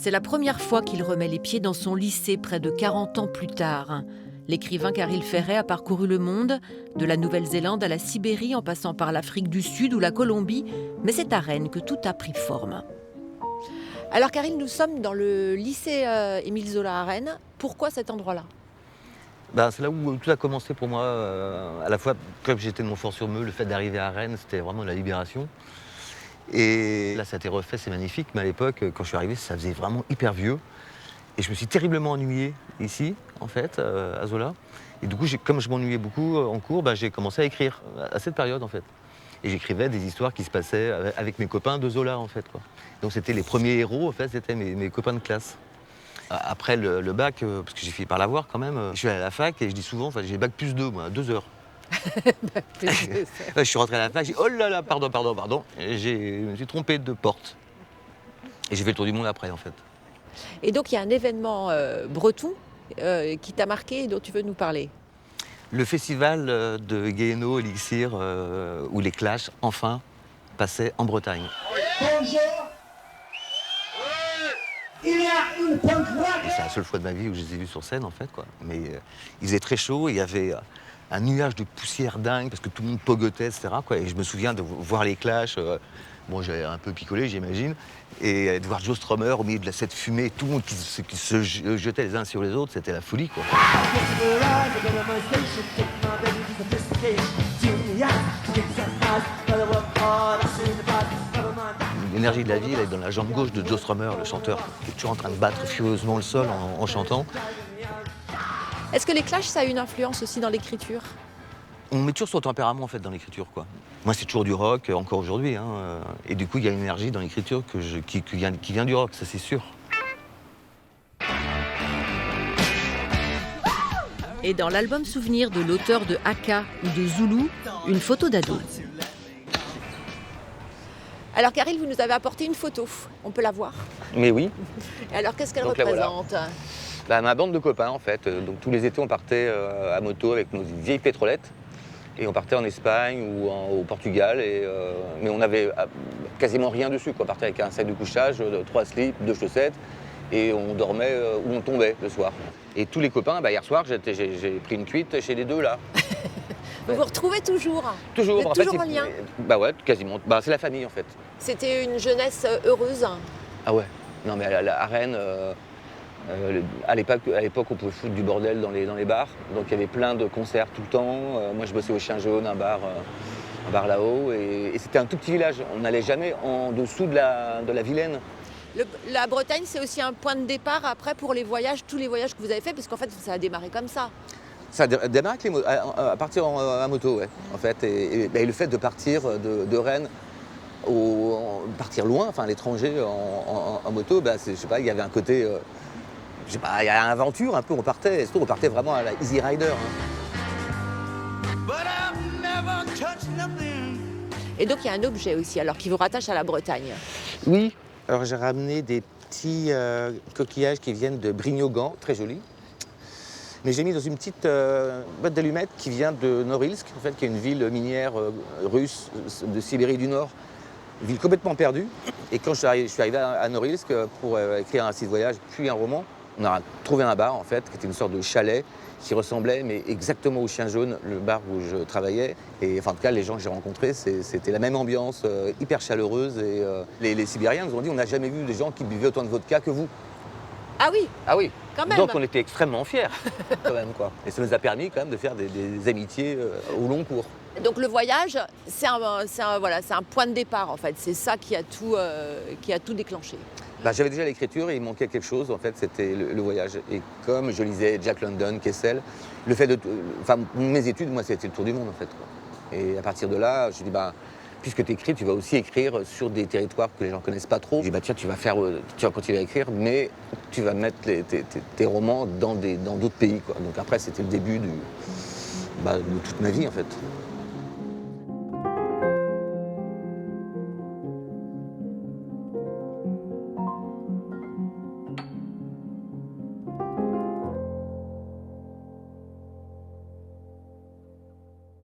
C'est la première fois qu'il remet les pieds dans son lycée près de 40 ans plus tard. L'écrivain Caril Ferret a parcouru le monde, de la Nouvelle-Zélande à la Sibérie en passant par l'Afrique du Sud ou la Colombie, mais c'est à Rennes que tout a pris forme. Alors Caril, nous sommes dans le lycée Émile Zola à Rennes. Pourquoi cet endroit-là ? C'est là où tout a commencé pour moi. À la fois, comme j'étais de Montfort-sur-Meux, le fait d'arriver à Rennes, c'était vraiment la libération. Et là, ça a été refait, c'est magnifique. Mais à l'époque, quand je suis arrivé, ça faisait vraiment hyper vieux. Et je me suis terriblement ennuyé ici, en fait, à Zola. Et du coup, comme je m'ennuyais beaucoup en cours, j'ai commencé à écrire à cette période, en fait. Et j'écrivais des histoires qui se passaient avec mes copains de Zola, en fait, quoi. Donc c'était les premiers héros, en fait, c'était mes copains de classe. Après le bac, parce que j'ai fini par l'avoir quand même, je suis allé à la fac et je dis souvent, j'ai bac plus 2, moi, 2 heures. Je suis rentré à la fac, j'ai dit oh là là, pardon. Et je me suis trompé de porte. Et j'ai fait le tour du monde après, en fait. Et donc il y a un événement breton qui t'a marqué et dont tu veux nous parler. Le festival de Guéhenno, Elixir, où les Clash, enfin, passaient en Bretagne. Bonjour. Il y a une punk rock. C'est la seule fois de ma vie où je les ai vus sur scène, en fait, quoi. Mais il faisait très chaud, il y avait un nuage de poussière dingue, parce que tout le monde pogotait, etc., quoi. Et je me souviens de voir les Clash, j'avais un peu picolé, j'imagine, et de voir Joe Strummer au milieu de cette fumée, tout le monde qui se jetait les uns sur les autres, c'était la folie, quoi. L'énergie de la ville est dans la jambe gauche de Joe Strummer, le chanteur, qui est toujours en train de battre furieusement le sol en chantant. Est-ce que les Clash, ça a une influence aussi dans l'écriture ? On met toujours son tempérament, en fait, dans l'écriture, quoi. Moi, c'est toujours du rock, encore aujourd'hui, hein. Et du coup, il y a une énergie dans l'écriture qui vient du rock, ça c'est sûr. Et dans l'album souvenir de l'auteur de Haka ou de Zulu, une photo d'ado. Alors Caril, vous nous avez apporté une photo, on peut la voir. Mais oui. Et alors qu'est-ce qu'elle Donc, représente ? Ma bande de copains, en fait. Donc tous les étés, on partait à moto avec nos vieilles pétrolettes. Et on partait en Espagne ou au Portugal. Mais on n'avait quasiment rien dessus, quoi. On partait avec un sac de couchage, 3 slips, 2 chaussettes. Et on dormait où on tombait le soir. Et tous les copains, hier soir, j'ai pris une cuite chez les deux, là. Vous vous retrouvez toujours ? Toujours. Vous êtes toujours en lien ? Ouais, quasiment. C'est la famille, en fait. C'était une jeunesse heureuse ? Ah ouais. Non, mais à Rennes... à l'époque, on pouvait foutre du bordel dans les bars. Donc il y avait plein de concerts tout le temps. Moi, je bossais au Chien Jaune, un bar là-haut. Et c'était un tout petit village. On n'allait jamais en dessous de la Vilaine. La Bretagne, c'est aussi un point de départ après pour les voyages, tous les voyages que vous avez faits, parce qu'en fait, ça a démarré comme ça. Ça démarre à partir à moto, ouais, en fait. Et le fait de partir de Rennes, partir loin, enfin à l'étranger en moto, je sais pas, il y avait un côté... je sais pas, il y a une aventure un peu, on partait vraiment à la Easy Rider. Et donc il y a un objet aussi, alors qui vous rattache à la Bretagne. Oui, alors j'ai ramené des petits coquillages qui viennent de Brignogan, très jolis. Mais j'ai mis dans une petite boîte d'allumettes qui vient de Norilsk, en fait, qui est une ville minière russe de Sibérie du Nord. Une ville complètement perdue. Et quand je suis arrivé à Norilsk pour écrire un site voyage, puis un roman, on a trouvé un bar, en fait, qui était une sorte de chalet qui ressemblait, mais exactement au Chien Jaune, le bar où je travaillais. Et enfin, en tout cas, les gens que j'ai rencontrés, c'était la même ambiance, hyper chaleureuse. Et les Sibériens nous ont dit, on n'a jamais vu des gens qui buvaient autant de vodka que vous. Ah oui ? Ah oui. Quand même. Donc on était extrêmement fiers, quand même, quoi. Et ça nous a permis quand même de faire des amitiés au long cours. Donc le voyage, c'est un point de départ, en fait. C'est ça qui a tout déclenché. J'avais déjà l'écriture et il manquait quelque chose, en fait, c'était le voyage. Et comme je lisais Jack London, Kessel, le fait mes études, moi, c'était le tour du monde, en fait, quoi. Et à partir de là, je me suis dit, puisque tu écris, tu vas aussi écrire sur des territoires que les gens ne connaissent pas trop. Je dis, tiens, tu vas continuer à écrire, mais tu vas mettre tes romans dans d'autres pays, quoi. Donc après, c'était le début de toute ma vie, en fait.